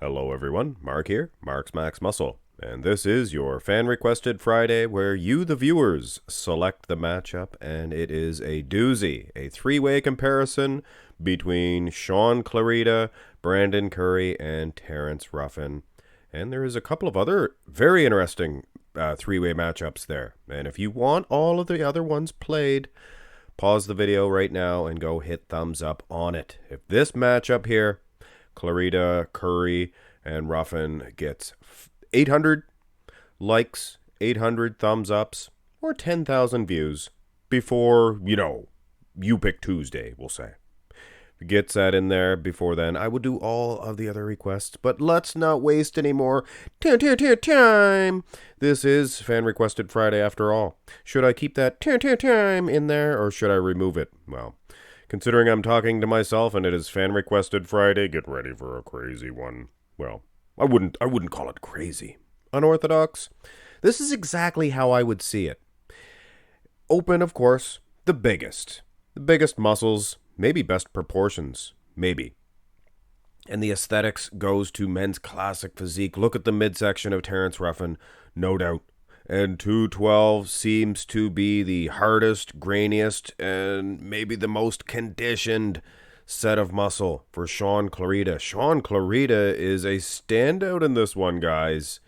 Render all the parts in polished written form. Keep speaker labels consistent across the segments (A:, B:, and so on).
A: Hello everyone, Mark here, Mark's Max Muscle, and this is your fan requested Friday where you, the viewers, select the matchup, and it is a doozy, a three-way comparison between Shaun Clarida, Brandon Curry, and Terrence Ruffin. And there is a couple of other very interesting three-way matchups there, and if you want all of the other ones played, pause the video right now and go hit thumbs up on it. If this matchup here, Clarida, Curry, and Ruffin gets 800 likes, 800 thumbs ups, or 10,000 views before, you pick Tuesday, we'll say. If it gets that in there before then, I will do all of the other requests, but let's not waste any more time. This is Fan Requested Friday after all. Should I keep that time in there, or should I remove it? Well, considering I'm talking to myself and it is Fan Requested Friday, get ready for a crazy one. Well, I wouldn't call it crazy. Unorthodox? This is exactly how I would see it. Open, of course, the biggest muscles, maybe best proportions, maybe. And the aesthetics goes to men's classic physique. Look at the midsection of Terrence Ruffin, no doubt. And 212 seems to be the hardest, grainiest, and maybe the most conditioned set of muscle for Shaun Clarida. Shaun Clarida is a standout in this one, guys.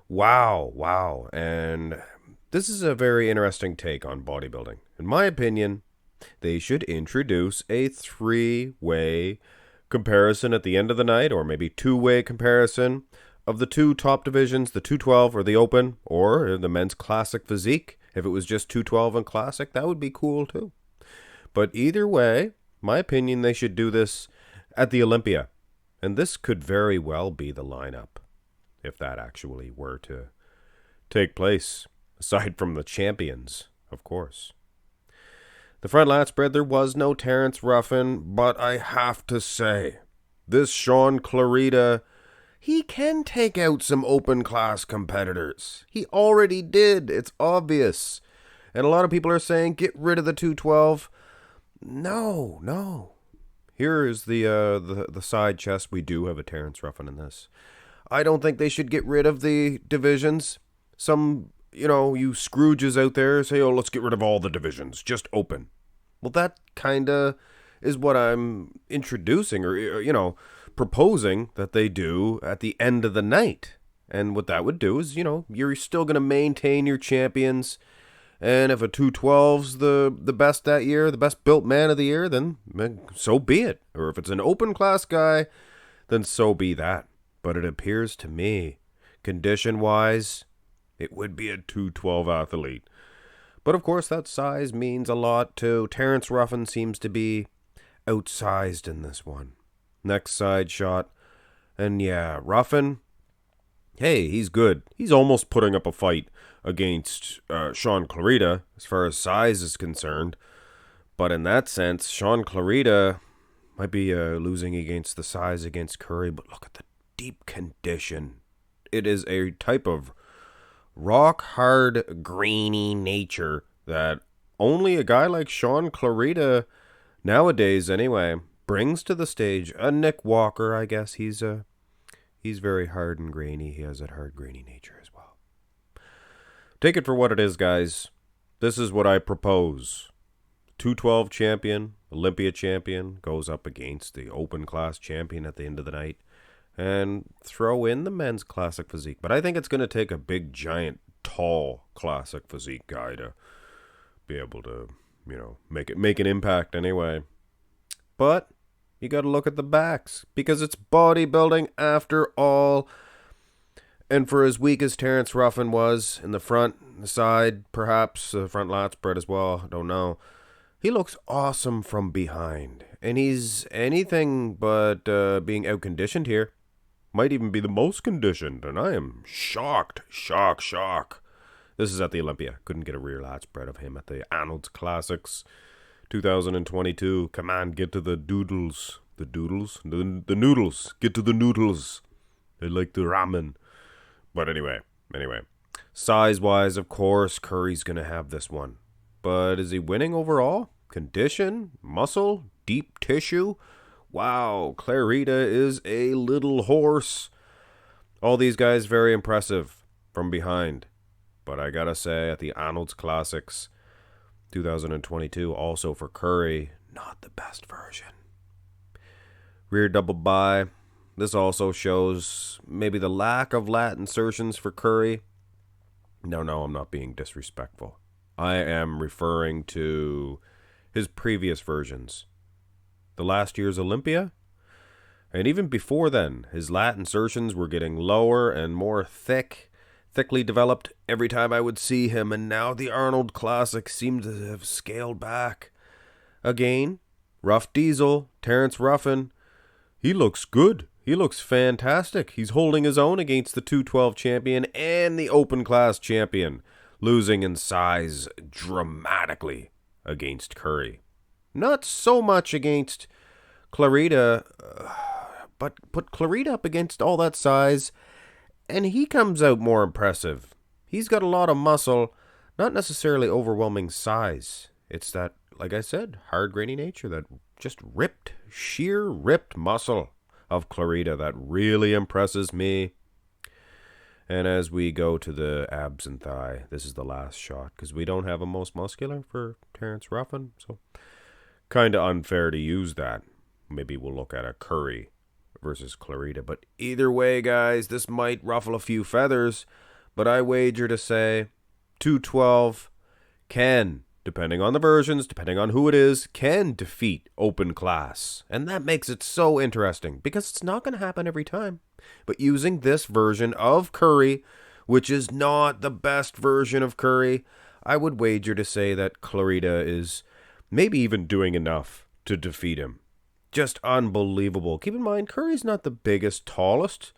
A: Wow. And this is a very interesting take on bodybuilding. In my opinion, they should introduce a three-way comparison at the end of the night, or maybe two-way comparison of the two top divisions, the 212 or the open, or the men's classic physique. If it was just 212 and classic, that would be cool too. But either way, my opinion, they should do this at the Olympia. And this could very well be the lineup, if that actually were to take place, aside from the champions, of course. The front lat spread, there was no Terrence Ruffin, but I have to say, this Shaun Clarida, he can take out some open class competitors. He already did. It's obvious. And a lot of people are saying, get rid of the 212. No. Here is the side chest. We do have a Terrence Ruffin in this. I don't think they should get rid of the divisions. Some, you Scrooges out there say, oh, let's get rid of all the divisions. Just open. Well, that kind of is what I'm introducing or, proposing that they do at the end of the night. And what that would do is, you're still going to maintain your champions. And if a 212's the best that year, the best built man of the year, then so be it. Or if it's an open class guy, then so be that. But it appears to me, condition-wise, it would be a 212 athlete. But of course, that size means a lot too. Terrence Ruffin seems to be outsized in this one. Next side shot. And yeah, Ruffin, hey, he's good. He's almost putting up a fight against Shaun Clarida as far as size is concerned. But in that sense, Shaun Clarida might be losing against the size against Curry. But look at the deep condition. It is a type of rock hard, grainy nature that only a guy like Shaun Clarida, nowadays anyway, brings to the stage. A Nick Walker, I guess, he's very hard and grainy. He has that hard, grainy nature as well. Take it for what it is, guys. This is what I propose. 212 champion, Olympia champion, goes up against the open class champion at the end of the night. And throw in the men's classic physique. But I think it's going to take a big, giant, tall classic physique guy to be able to, make an impact anyway. But you got to look at the backs, because it's bodybuilding after all. And for as weak as Terrence Ruffin was in the front, the side, perhaps the front lat spread as well, I don't know. He looks awesome from behind. And he's anything but being out-conditioned here. Might even be the most conditioned, and I am shocked. This is at the Olympia. Couldn't get a rear lat spread of him at the Arnold's Classics 2022. Come on, get to the doodles. The doodles? The noodles. Get to the noodles. They like the ramen. But anyway. Size-wise, of course, Curry's going to have this one. But is he winning overall? Condition? Muscle? Deep tissue? wow, Clarida is a little horse. All these guys very impressive from behind. But I gotta say, at the Arnold's Classics 2022, also for Curry, not the best version. Rear double by. This also shows maybe the lack of lat insertions for Curry. No, I'm not being disrespectful. I am referring to his previous versions. The last year's Olympia? And even before then, his lat insertions were getting lower and more thickly developed every time I would see him, and now the Arnold Classic seemed to have scaled back. Again, Rough Diesel, Terrence Ruffin, he looks good. He looks fantastic. He's holding his own against the 212 champion and the open class champion, losing in size dramatically against Curry. Not so much against Clarida, but put Clarida up against all that size, and he comes out more impressive. He's got a lot of muscle, not necessarily overwhelming size. It's that, like I said, hard, grainy nature, that just sheer ripped muscle of Clarida that really impresses me. And as we go to the abs and thigh, this is the last shot, because we don't have a most muscular for Terrence Ruffin, so kind of unfair to use that. Maybe we'll look at a Curry versus Clarida. But either way, guys, this might ruffle a few feathers, but I wager to say 212 can, depending on the versions, depending on who it is, can defeat open class. And that makes it so interesting, because it's not going to happen every time. But using this version of Curry, which is not the best version of Curry, I would wager to say that Clarida is maybe even doing enough to defeat him. Just unbelievable. Keep in mind, Curry's not the biggest, tallest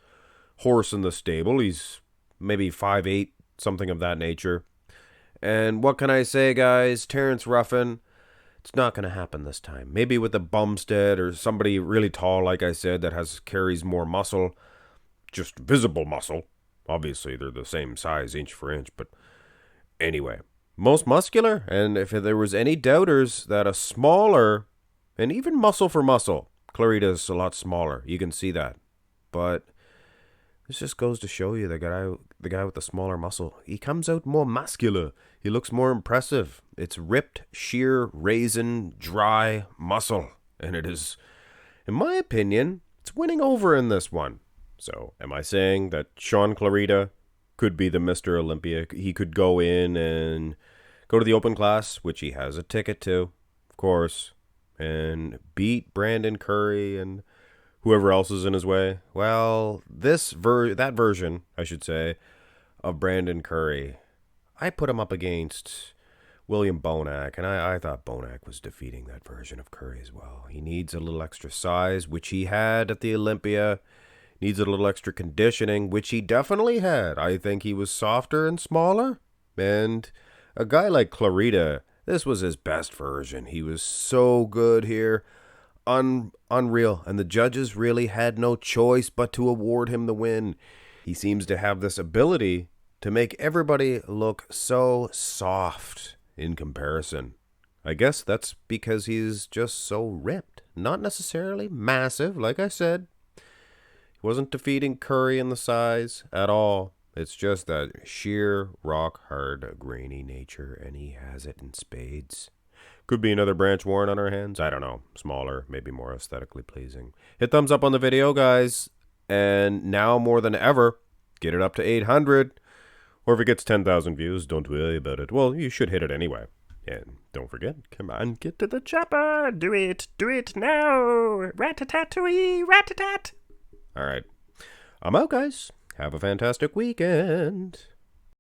A: horse in the stable. He's maybe 5'8", something of that nature. And what can I say, guys? Terrence Ruffin, it's not going to happen this time. Maybe with a Bumstead or somebody really tall, like I said, that carries more muscle, just visible muscle. Obviously, they're the same size, inch for inch. But anyway, most muscular. And if there was any doubters that a smaller, and even muscle for muscle, Clarida is a lot smaller. You can see that. But this just goes to show you the guy with the smaller muscle, he comes out more muscular. He looks more impressive. It's ripped, sheer, raisin, dry muscle. And it is, in my opinion, it's winning over in this one. So, am I saying that Shaun Clarida could be the Mr. Olympia? He could go in and go to the open class, which he has a ticket to, of course, and beat Brandon Curry and whoever else is in his way. Well, that version, I should say, of Brandon Curry, I put him up against William Bonac, and I thought Bonac was defeating that version of Curry as well. He needs a little extra size, which he had at the Olympia. Needs a little extra conditioning, which he definitely had. I think he was softer and smaller. And a guy like Clarida, this was his best version. He was so good here. Unreal. And the judges really had no choice but to award him the win. He seems to have this ability to make everybody look so soft in comparison. I guess that's because he's just so ripped. Not necessarily massive, like I said. He wasn't defeating Curry in the size at all. It's just that sheer, rock-hard, grainy nature, and he has it in spades. Could be another Branch Warren on our hands. I don't know. Smaller, maybe more aesthetically pleasing. Hit thumbs up on the video, guys. And now more than ever, get it up to 800. Or if it gets 10,000 views, don't worry about it. Well, you should hit it anyway. And don't forget, come on, get to the chopper. Do it now. Rat-a-tat-too-wee, rat-a-tat. All right. I'm out, guys. Have a fantastic weekend.